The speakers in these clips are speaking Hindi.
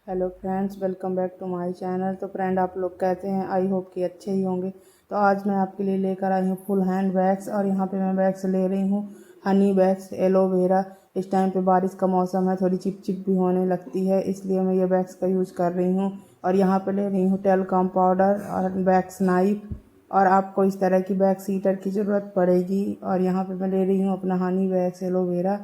Hello friends, welcome back to my channel. तो फ्रेंड, आप लोग कहते हैं, आई होप कि अच्छे ही होंगे। तो आज मैं आपके लिए लेकर आई हूँ फुल हैंड बैग्स। और यहाँ पे मैं बैग्स ले रही हूँ हनी बैग्स, एलोवेरा। इस टाइम पे बारिश का मौसम है, थोड़ी चिप चिप भी होने लगती है, इसलिए मैं ये बैग्स का यूज़ कर रही हूँ। और यहाँ पे ले रही हूँ टेलकॉम पाउडर और बैग्स नाइफ। और आपको इस तरह की बैग सीटर की ज़रूरत पड़ेगी। और यहाँ पे मैं ले रही हूँ अपना हनी बैग्स, एलोवेरा।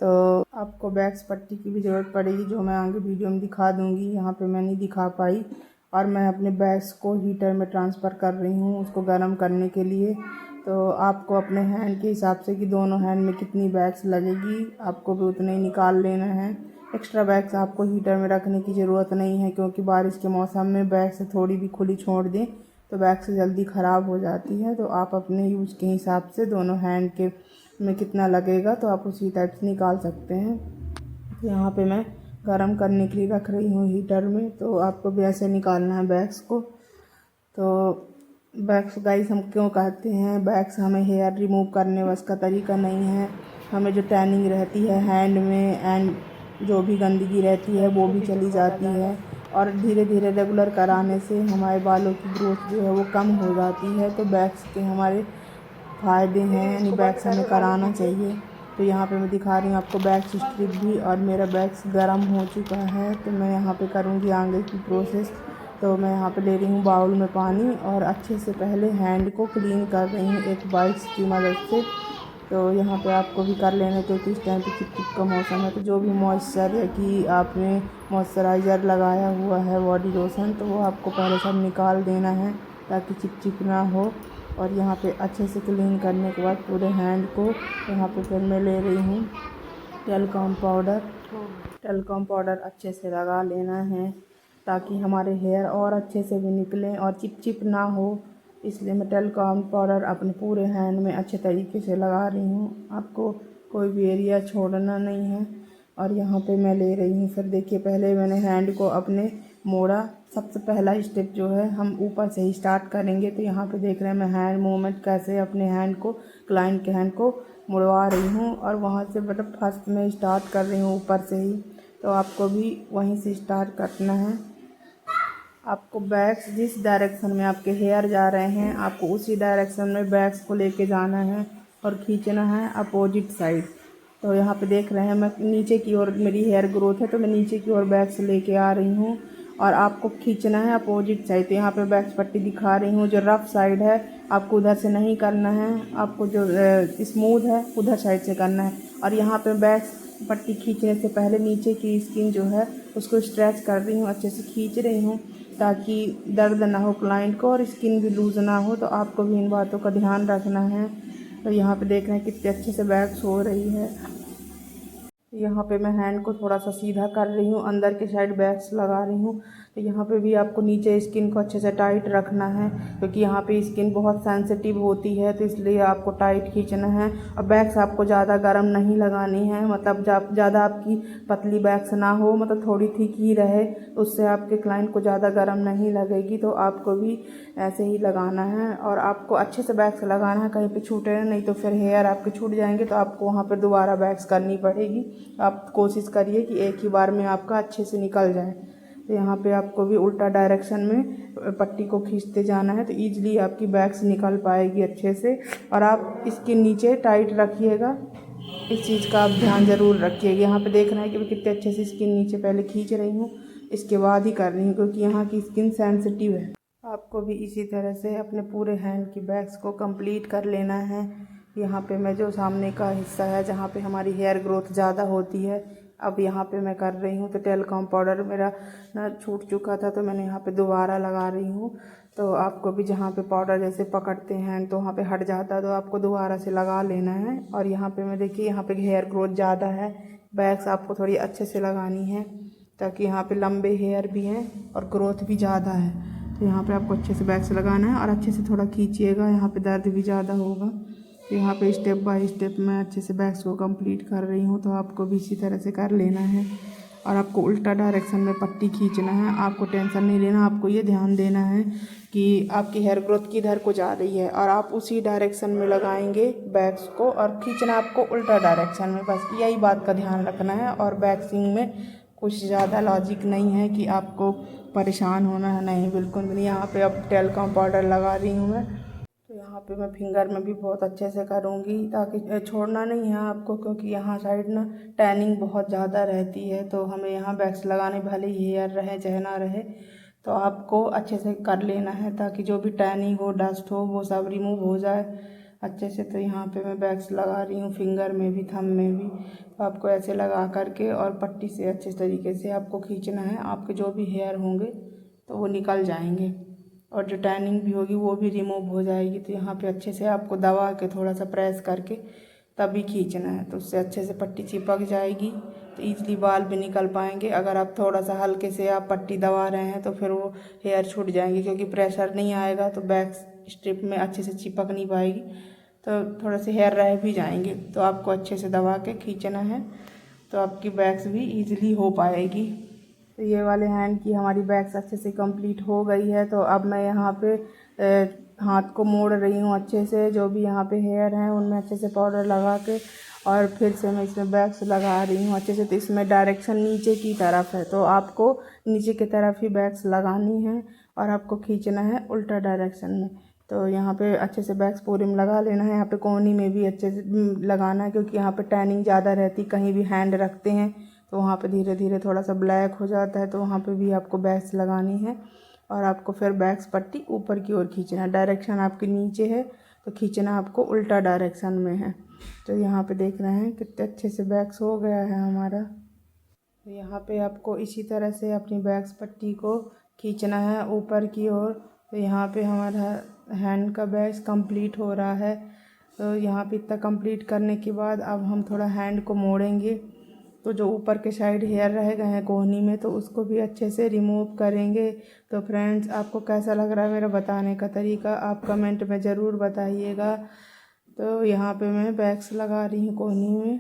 तो आपको बैग्स पट्टी की भी ज़रूरत पड़ेगी, जो मैं आगे वीडियो में दिखा दूंगी। यहाँ पे मैं नहीं दिखा पाई। और मैं अपने बैग्स को हीटर में ट्रांसफ़र कर रही हूँ उसको गर्म करने के लिए। तो आपको अपने हैंड के हिसाब से कि दोनों हैंड में कितनी बैग्स लगेगी, आपको भी उतने ही निकाल लेना है। एक्स्ट्रा बैग्स आपको हीटर में रखने की ज़रूरत नहीं है, क्योंकि बारिश के मौसम में बैग से थोड़ी भी खुली छोड़ दें तो बैग से जल्दी ख़राब हो जाती है। तो आप अपने यूज़ के हिसाब से दोनों हैंड के में कितना लगेगा तो आप उसी टाइप से निकाल सकते हैं। तो यहाँ पे मैं गरम करने के लिए रख रही हूँ हीटर में। तो आपको भी ऐसे निकालना है बैग्स को। तो बैग्स गाइस हम क्यों कहते हैं, बैग्स हमें हेयर रिमूव करने बस का तरीका नहीं है। हमें जो टैनिंग रहती है हैंड में एंड जो भी गंदगी रहती है वो भी चली जाती है। और धीरे धीरे रेगुलर कराने से हमारे बालों की ग्रोथ जो है वो कम हो जाती है। तो बैग्स के हमारे फ़ायदे हैं, यानी बैग्स हमें कराना चाहिए। तो यहाँ पे मैं दिखा रही हूँ आपको बैग्स स्ट्रिप भी। और मेरा बैग्स गर्म हो चुका है, तो मैं यहाँ पे करूँगी आगे की प्रोसेस। तो मैं यहाँ पे ले रही हूँ बाउल में पानी और अच्छे से पहले हैंड को क्लीन कर रही हूँ एक वाइप्स की मदद से। तो यहाँ पे आपको भी कर लेना, क्योंकि इस टाइम पे चिप चिप का मौसम है। तो जो भी मॉइस्चर है कि आपने मॉइस्चराइज़र लगाया हुआ है, बॉडी लोशन, तो वो आपको पहले सब निकाल देना है ताकि चिप चिप ना हो। और यहाँ पे अच्छे से क्लीन करने के बाद पूरे हैंड को यहाँ पे फिर मैं ले रही हूँ टेलकॉम पाउडर। टेलकॉम पाउडर अच्छे से लगा लेना है ताकि हमारे हेयर और अच्छे से भी निकलें और चिप चिप ना हो। इसलिए मैं टेलकॉम पाउडर अपने पूरे हैंड में अच्छे तरीके से लगा रही हूँ। आपको कोई भी एरिया छोड़ना नहीं है। और यहाँ पे मैं ले रही हूँ, फिर देखिए पहले मैंने हैंड को अपने मोड़ा। सबसे पहला स्टेप जो है हम ऊपर से ही स्टार्ट करेंगे। तो यहाँ पे देख रहे हैं मैं हैंड मूवमेंट कैसे अपने हैंड को, क्लाइंट के हैंड को मुड़वा रही हूँ। और वहाँ से मतलब फर्स्ट में स्टार्ट कर रही हूँ ऊपर से ही। तो आपको भी वहीं से स्टार्ट करना है। आपको बैग्स जिस डायरेक्शन में आपके हेयर जा रहे हैं, आपको उसी डायरेक्शन में बैग्स को लेके जाना है और खींचना है अपोजिट साइड। तो यहाँ पे देख रहे हैं मैं नीचे की ओर मेरी हेयर ग्रोथ है, तो मैं नीचे की ओर बैग्स लेके आ रही हूँ। और आपको खींचना है अपोजिट साइड। तो यहाँ पे बैग्स पट्टी दिखा रही हूँ, जो रफ साइड है आपको उधर से नहीं करना है, आपको जो स्मूथ है उधर साइड से करना है। और यहाँ पे बैग्स पट्टी खींचने से पहले नीचे की स्किन जो है उसको स्ट्रेच कर रही हूँ, अच्छे से खींच रही हूँ ताकि दर्द ना हो क्लाइंट को और स्किन भी लूज़ ना हो। तो आपको भी इन बातों का ध्यान रखना है। तो यहाँ पे देख रहे हैं कितने अच्छे से बैग्स हो रही है। यहाँ पे मैं हैंड को थोड़ा सा सीधा कर रही हूँ, अंदर के साइड बैग्स लगा रही हूँ। तो यहाँ पे भी आपको नीचे स्किन को अच्छे से टाइट रखना है, क्योंकि यहाँ पे स्किन बहुत सेंसिटिव होती है, तो इसलिए आपको टाइट खींचना है। और बैग्स आपको ज़्यादा गर्म नहीं लगानी है, मतलब ज़्यादा आपकी पतली बैग्स ना हो, मतलब थोड़ी थिक ही रहे, उससे आपके क्लाइंट को ज़्यादा गर्म नहीं लगेगी। तो आपको भी ऐसे ही लगाना है और आपको अच्छे से बैग्स लगाना है, कहीं पे छूटे ना, नहीं तो फिर हेयर आपके छूट जाएंगे तो आपको वहाँ पर दोबारा बैग्स करनी पड़ेगी। आप कोशिश करिए कि एक ही बार में आपका अच्छे से निकल जाए। तो यहाँ पे आपको भी उल्टा डायरेक्शन में पट्टी को खींचते जाना है, तो ईजिली आपकी बैग्स निकल पाएगी अच्छे से। और आप इसके नीचे टाइट रखिएगा, इस चीज़ का आप ध्यान ज़रूर रखिएगा। यहाँ पे देख रहे हैं कि मैं कितने अच्छे से स्किन नीचे पहले खींच रही हूँ, इसके बाद ही कर रही हूँ, क्योंकि यहाँ की स्किन सेंसिटिव है। आपको भी इसी तरह से अपने पूरे हैंड की बैग्स को कंप्लीट कर लेना है। यहाँ पे मैं जो सामने का हिस्सा है जहाँ पे हमारी हेयर ग्रोथ ज़्यादा होती है, अब यहाँ पे मैं कर रही हूँ। तो टेलकॉम पाउडर मेरा ना छूट चुका था, तो मैंने यहाँ पे दोबारा लगा रही हूँ। तो आपको भी जहाँ पे पाउडर जैसे पकड़ते हैं तो वहाँ पे हट जाता है, तो आपको दोबारा से लगा लेना है। और यहाँ पे मैं देखिए यहाँ पे हेयर ग्रोथ ज़्यादा है, बैग्स आपको थोड़ी अच्छे से लगानी है ताकि यहाँ पे लंबे हेयर भी हैं और ग्रोथ भी ज़्यादा है। तो यहाँ पे आपको अच्छे से बैग्स लगाना है और अच्छे से थोड़ा खींचिएगा, यहाँ पे दर्द भी ज़्यादा होगा। तो यहाँ पे स्टेप बाय स्टेप मैं अच्छे से बैग्स को कंप्लीट कर रही हूँ, तो आपको भी इसी तरह से कर लेना है। और आपको उल्टा डायरेक्शन में पट्टी खींचना है, आपको टेंशन नहीं लेना, आपको ये ध्यान देना है कि आपकी हेयर ग्रोथ किधर को जा रही है और आप उसी डायरेक्शन में लगाएंगे बैग्स को। और खींचना आपको उल्टा डायरेक्शन में, बस यही बात का ध्यान रखना है। और वैक्सिंग में कुछ ज़्यादा लॉजिक नहीं है कि आपको परेशान होना है, नहीं बिल्कुल भी नहीं। यहाँ पे अब टेल्कोम पाउडर लगा रही हूँ मैं। तो यहाँ पे मैं फिंगर में भी बहुत अच्छे से करूँगी ताकि छोड़ना नहीं है आपको, क्योंकि यहाँ साइड ना टैनिंग बहुत ज़्यादा रहती है। तो हमें यहाँ वैक्स लगाने, भले ही हेयर रहे चाहे ना रहे, तो आपको अच्छे से कर लेना है ताकि जो भी टैनिंग हो, डस्ट हो, वो सब रिमूव हो जाए अच्छे से। तो यहाँ पे मैं वैक्स लगा रही हूँ, फिंगर में भी, थंब में भी। तो आपको ऐसे लगा करके और पट्टी से अच्छे तरीके से आपको खींचना है। आपके जो भी हेयर होंगे तो वो निकल जाएंगे और जो टैनिंग भी होगी वो भी रिमूव हो जाएगी। तो यहाँ पे अच्छे से आपको दबा के थोड़ा सा प्रेस करके तभी खींचना है, तो उससे अच्छे से पट्टी चिपक जाएगी, तो ईज़िली बाल भी निकल पाएंगे। अगर आप थोड़ा सा हल्के से आप पट्टी दबा रहे हैं तो फिर वो हेयर छूट जाएंगे, क्योंकि प्रेशर नहीं आएगा तो बैक स्ट्रिप में अच्छे से चिपक नहीं पाएगी, तो थोड़ा से हेयर रह भी जाएंगे। तो आपको अच्छे से दबा के खींचना है, तो आपकी बैक्स भी ईज़िली हो पाएगी। तो ये वाले हैंड की हमारी बैक्स अच्छे से कंप्लीट हो गई है। तो अब मैं यहाँ पे हाथ को मोड़ रही हूँ अच्छे से, जो भी यहाँ पे हेयर हैं उनमें अच्छे से पाउडर लगा के, और फिर से मैं इसमें बैक्स लगा रही हूँ अच्छे से। तो इसमें डायरेक्शन नीचे की तरफ है, तो आपको नीचे की तरफ ही बैक्स लगानी है और आपको खींचना है उल्टा डायरेक्शन में। तो यहाँ पे अच्छे से बैक्स पूरे में लगा लेना है। यहाँ पे कोहनी में भी अच्छे से लगाना है, क्योंकि यहाँ पे टैनिंग ज़्यादा रहती, कहीं भी हैंड रखते हैं तो वहाँ पे धीरे धीरे थोड़ा सा ब्लैक हो जाता है, तो वहाँ पे भी आपको बैक्स लगानी है। और आपको फिर बैक्स पट्टी ऊपर की ओर खींचना है, डायरेक्शन आपके नीचे है तो खींचना आपको उल्टा डायरेक्शन में है। तो यहाँ पे देख रहे हैं कितने अच्छे से बैक्स हो गया है हमारा। तो यहाँ पे आपको इसी तरह से अपनी बैक्स पट्टी को खींचना है ऊपर की ओर। तो यहाँ पे हमारा हैंड का बैक्स कंप्लीट हो रहा है। तो यहाँ पे इतना कंप्लीट करने के बाद अब हम थोड़ा हैंड को मोड़ेंगे, तो जो ऊपर के साइड हेयर रह गए हैं कोहनी में तो उसको भी अच्छे से रिमूव करेंगे। तो फ्रेंड्स, आपको कैसा लग रहा है मेरा बताने का तरीका, आप कमेंट में ज़रूर बताइएगा। तो यहाँ पे मैं बैक्स लगा रही हूँ कोहनी में।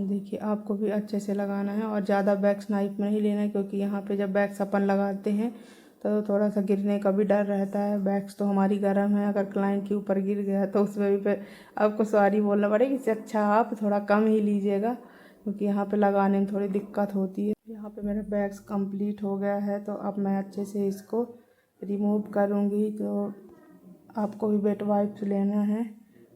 देखिए, आपको भी अच्छे से लगाना है और ज़्यादा बैक्स नाइफ में नहीं लेना है, क्योंकि यहाँ पे जब बैक्स अपन लगाते हैं तो थोड़ा सा गिरने का भी डर रहता है। बैक्स तो हमारी गर्म है, अगर क्लाइंट के ऊपर गिर गया तो उसमें भी फिर आपको सॉरी बोलना पड़ेगा। इससे अच्छा आप थोड़ा कम ही लीजिएगा, क्योंकि यहाँ पे लगाने में थोड़ी दिक्कत होती है। यहाँ पे मेरा बैग्स कंप्लीट हो गया है, तो अब मैं अच्छे से इसको रिमूव करूँगी। तो आपको भी वेट वाइप्स लेना है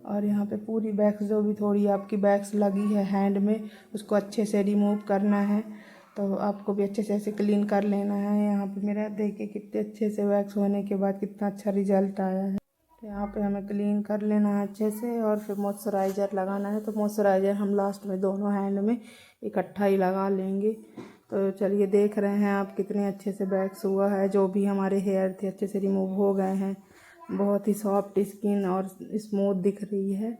और यहाँ पे पूरी बैग्स जो भी थोड़ी आपकी बैग्स लगी है हैंड में उसको अच्छे से रिमूव करना है। तो आपको भी अच्छे से ऐसे क्लीन कर लेना है। यहाँ पे मेरा देखिए कितने अच्छे से वैक्स होने के बाद कितना अच्छा रिजल्ट आया है। तो यहाँ पे हमें क्लीन कर लेना है अच्छे से और फिर मॉइस्चराइज़र लगाना है। तो मॉइस्चराइज़र हम लास्ट में दोनों हैंड में इकट्ठा ही लगा लेंगे। तो चलिए, देख रहे हैं आप कितने अच्छे से वैक्स हुआ है। जो भी हमारे हेयर थे अच्छे से रिमूव हो गए हैं। बहुत ही सॉफ्ट स्किन और स्मूथ दिख रही है।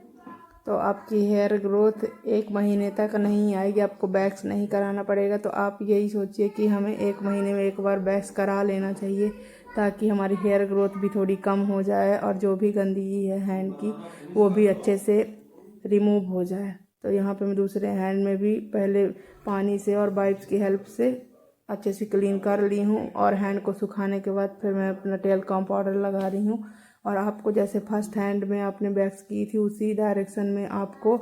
तो आपकी हेयर ग्रोथ 1 महीने तक नहीं आएगी, आपको वैक्स नहीं कराना पड़ेगा। तो आप यही सोचिए कि हमें 1 महीने में एक बार वैक्स करा लेना चाहिए, ताकि हमारी हेयर ग्रोथ भी थोड़ी कम हो जाए और जो भी गंदगी है हैंड की वो भी अच्छे से रिमूव हो जाए। तो यहाँ पे मैं दूसरे हैंड में भी पहले पानी से और वाइप्स की हेल्प से अच्छे से क्लीन कर ली हूँ और हैंड को सुखाने के बाद फिर मैं अपना टेल्कोम पाउडर लगा रही हूँ। और आपको जैसे फर्स्ट हैंड में आपने वैक्स की थी उसी डायरेक्शन में आपको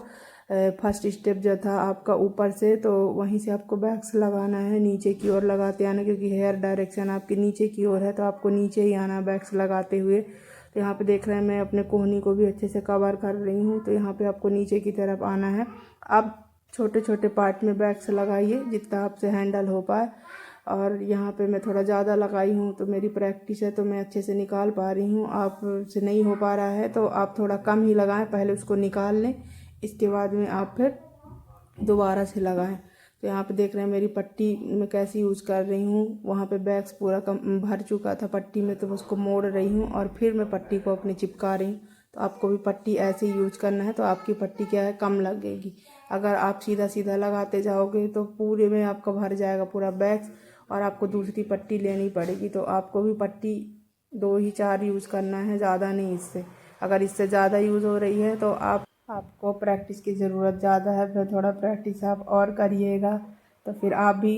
फर्स्ट स्टेप जो था आपका ऊपर से, तो वहीं से आपको वैक्स लगाना है, नीचे की ओर लगाते आना, क्योंकि हेयर डायरेक्शन आपकी नीचे की ओर है तो आपको नीचे ही आना वैक्स लगाते हुए। तो यहाँ पे देख रहे हैं मैं अपने कोहनी को भी अच्छे से कवर कर रही हूँ। तो यहाँ पे आपको नीचे की तरफ आना है। आप छोटे छोटे पार्ट में वैक्स लगाइए जितना आपसे हैंडल हो पाए। और यहाँ पे मैं थोड़ा ज़्यादा लगाई हूँ, तो मेरी प्रैक्टिस है तो मैं अच्छे से निकाल पा रही हूँ। आप से नहीं हो पा रहा है तो आप थोड़ा कम ही लगाएं, पहले उसको निकाल लें, इसके बाद में आप फिर दोबारा से लगाएं। तो यहाँ पे देख रहे हैं मेरी पट्टी मैं कैसी यूज़ कर रही हूँ। वहाँ पे बैग्स पूरा कम भर चुका था पट्टी में, तो उसको मोड़ रही हूँ और फिर मैं पट्टी को अपनी चिपका रही हूँ। तो आपको भी पट्टी ऐसे ही यूज करना है, तो आपकी पट्टी क्या है कम लगेगी। अगर आप सीधा सीधा लगाते जाओगे तो पूरे में आपका भर जाएगा पूरा बैग्स और आपको दूसरी पट्टी लेनी पड़ेगी। तो आपको भी पट्टी 2 ही 4 यूज़ करना है, ज़्यादा नहीं इससे। अगर इससे ज़्यादा यूज़ हो रही है तो आपको प्रैक्टिस की ज़रूरत ज़्यादा है, फिर थोड़ा प्रैक्टिस आप और करिएगा तो फिर आप भी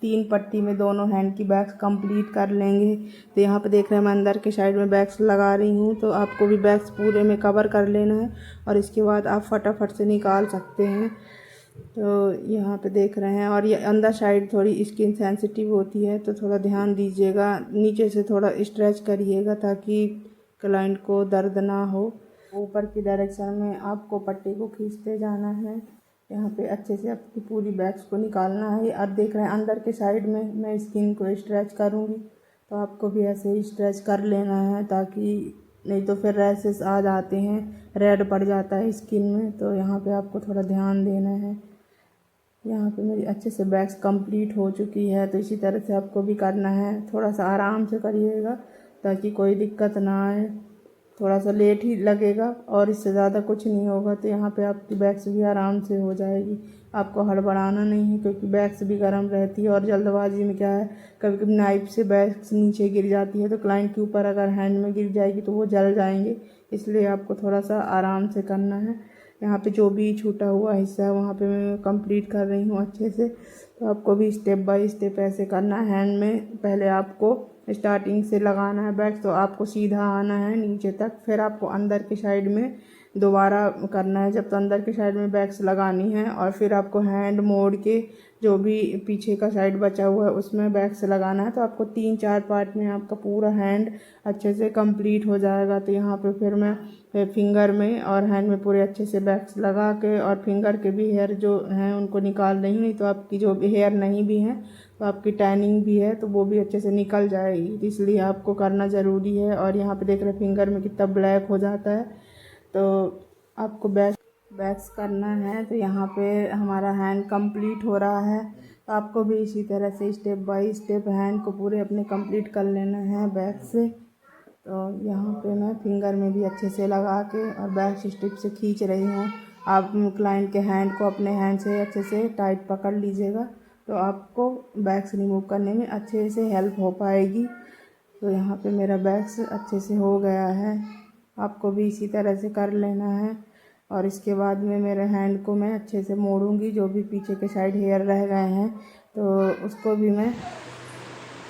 3 पट्टी में दोनों हैंड की बैग्स कंप्लीट कर लेंगे। तो यहाँ पे देख रहे हैं मैं अंदर के साइड में बैग्स लगा रही हूँ। तो आपको भी बैग्स पूरे में कवर कर लेना है और इसके बाद आप फटाफट से निकाल सकते हैं। तो यहाँ पे देख रहे हैं। और ये अंदर साइड थोड़ी स्किन सेंसिटिव होती है, तो थोड़ा ध्यान दीजिएगा, नीचे से थोड़ा स्ट्रेच करिएगा ताकि क्लाइंट को दर्द ना हो। ऊपर की डायरेक्शन में आपको पट्टी को खींचते जाना है। यहाँ पे अच्छे से आपकी पूरी बैग्स को निकालना है। और देख रहे हैं अंदर के साइड में मैं स्किन को स्ट्रेच करूँगी, तो आपको भी ऐसे ही स्ट्रेच कर लेना है, ताकि नहीं तो फिर रैसेस आ जाते हैं, रेड पड़ जाता है स्किन में। तो यहाँ पे आपको थोड़ा ध्यान देना है। यहाँ पे मेरी अच्छे से बैग्स कंप्लीट हो चुकी है, तो इसी तरह से आपको भी करना है। थोड़ा सा आराम से करिएगा ताकि कोई दिक्कत ना आए। थोड़ा सा लेट ही लगेगा और इससे ज़्यादा कुछ नहीं होगा, तो यहाँ पे आपकी बैग्स भी आराम से हो जाएगी। आपको हड़बड़ाना नहीं है, क्योंकि बैग्स भी गर्म रहती है। और जल्दबाजी में क्या है, कभी कभी नाइफ से बैग्स नीचे गिर जाती है, तो क्लाइंट के ऊपर अगर हैंड में गिर जाएगी तो वो जल जाएंगे। इसलिए आपको थोड़ा सा आराम से करना है। यहाँ पे जो भी छूटा हुआ हिस्सा है वहाँ पे मैं कंप्लीट कर रही हूँ अच्छे से। तो आपको भी स्टेप बाय स्टेप ऐसे करना है। हैंड में पहले आपको स्टार्टिंग से लगाना है बैग्स, तो आपको सीधा आना है नीचे तक, फिर आपको अंदर की साइड में दोबारा करना है जब तो अंदर की साइड में बैग्स लगानी है। और फिर आपको हैंड मोड़ के जो भी पीछे का साइड बचा हुआ है उसमें बैग्स लगाना है। तो आपको 3-4 पार्ट में आपका पूरा हैंड अच्छे से कंप्लीट हो जाएगा। तो यहाँ पे फिर मैं फिंगर में और हैंड में पूरे अच्छे से बैग्स लगा के, और फिंगर के भी हेयर जो हैं उनको निकाल रही हूँ, नहीं तो आपकी जो हेयर नहीं भी हैं तो आपकी टैनिंग भी है तो वो भी अच्छे से निकल जाएगी। तो इसलिए आपको करना ज़रूरी है। और यहाँ पे देख रहे हैं फिंगर में कितना ब्लैक हो जाता है, तो आपको बैक्स करना है। तो यहाँ पे हमारा हैंड कंप्लीट हो रहा है, तो आपको भी इसी तरह से स्टेप बाय स्टेप हैंड को पूरे अपने कंप्लीट कर लेना है बैक से। तो यहाँ पे मैं फिंगर में भी अच्छे से लगा के और बैक स्टिप से खींच रही हूँ। आप क्लाइंट के हैंड को अपने हैंड से अच्छे से टाइट पकड़ लीजिएगा, तो आपको बैग्स रिमूव करने में अच्छे से हेल्प हो पाएगी। तो यहाँ पे मेरा बैग्स अच्छे से हो गया है, आपको भी इसी तरह से कर लेना है। और इसके बाद में मेरे हैंड को मैं अच्छे से मोड़ूंगी, जो भी पीछे के साइड हेयर रह गए हैं तो उसको भी मैं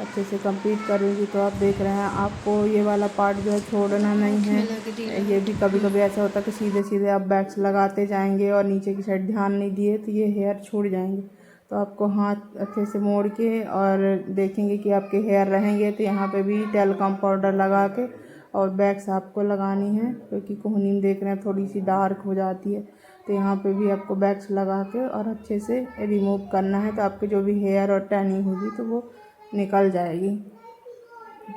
अच्छे से कंप्लीट करूँगी। तो आप देख रहे हैं, आपको ये वाला पार्ट जो है छोड़ना नहीं है। ये भी कभी कभी ऐसा होता है कि सीधे सीधे आप बैग्स लगाते जाएंगे और नीचे की साइड ध्यान नहीं दिए तो ये हेयर छूट जाएंगे। तो आपको हाथ अच्छे से मोड़ के और देखेंगे कि आपके हेयर रहेंगे, तो यहाँ पे भी टेलकम पाउडर लगा के और बैग्स आपको लगानी है, क्योंकि कोहनी में देख रहे हैं थोड़ी सी डार्क हो जाती है। तो यहाँ पे भी आपको बैग्स लगा के और अच्छे से रिमूव करना है, तो आपके जो भी हेयर और टैनिंग होगी तो वो निकल जाएगी।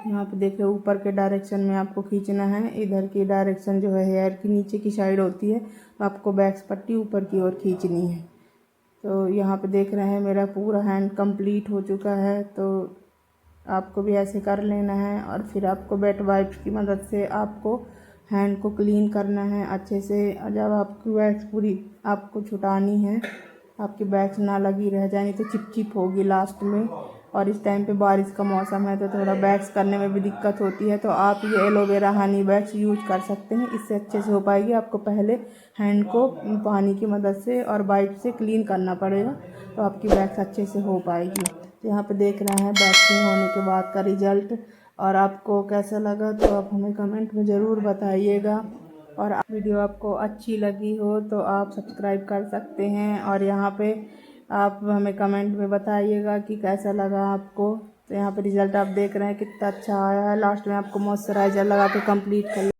यहाँ पे देख रहे ऊपर के डायरेक्शन में आपको खींचना है। इधर की डायरेक्शन जो है हेयर की नीचे की साइड होती है, तो आपको बैक्स पट्टी ऊपर की ओर खींचनी है। तो यहाँ पे देख रहे हैं मेरा पूरा हैंड कंप्लीट हो चुका है। तो आपको भी ऐसे कर लेना है। और फिर आपको वेट वाइप्स की मदद से आपको हैंड को क्लीन करना है अच्छे से। जब आपकी वैक्स पूरी आपको छुटानी है, आपकी बैग्स ना लगी रह जाए, नहीं तो चिपचिप होगी लास्ट में। और इस टाइम पे बारिश का मौसम है तो थोड़ा बैग्स करने में भी दिक्कत होती है, तो आप ये एलोवेरा हनी बैग्स यूज कर सकते हैं, इससे अच्छे से हो पाएगी। आपको पहले हैंड को पानी की मदद से और वाइप से क्लीन करना पड़ेगा, तो आपकी बैग्स अच्छे से हो पाएगी। तो यहाँ पे देख रहे हैं वैक्सिंग होने के बाद का रिजल्ट। और आपको कैसा लगा तो आप हमें कमेंट में ज़रूर बताइएगा। और वीडियो आपको अच्छी लगी हो तो आप सब्सक्राइब कर सकते हैं। और यहाँ पे आप हमें कमेंट में बताइएगा कि कैसा लगा आपको। तो यहाँ पे रिज़ल्ट आप देख रहे हैं कितना अच्छा आया है। लास्ट में आपको मॉइस्चराइज़र लगा के कंप्लीट कर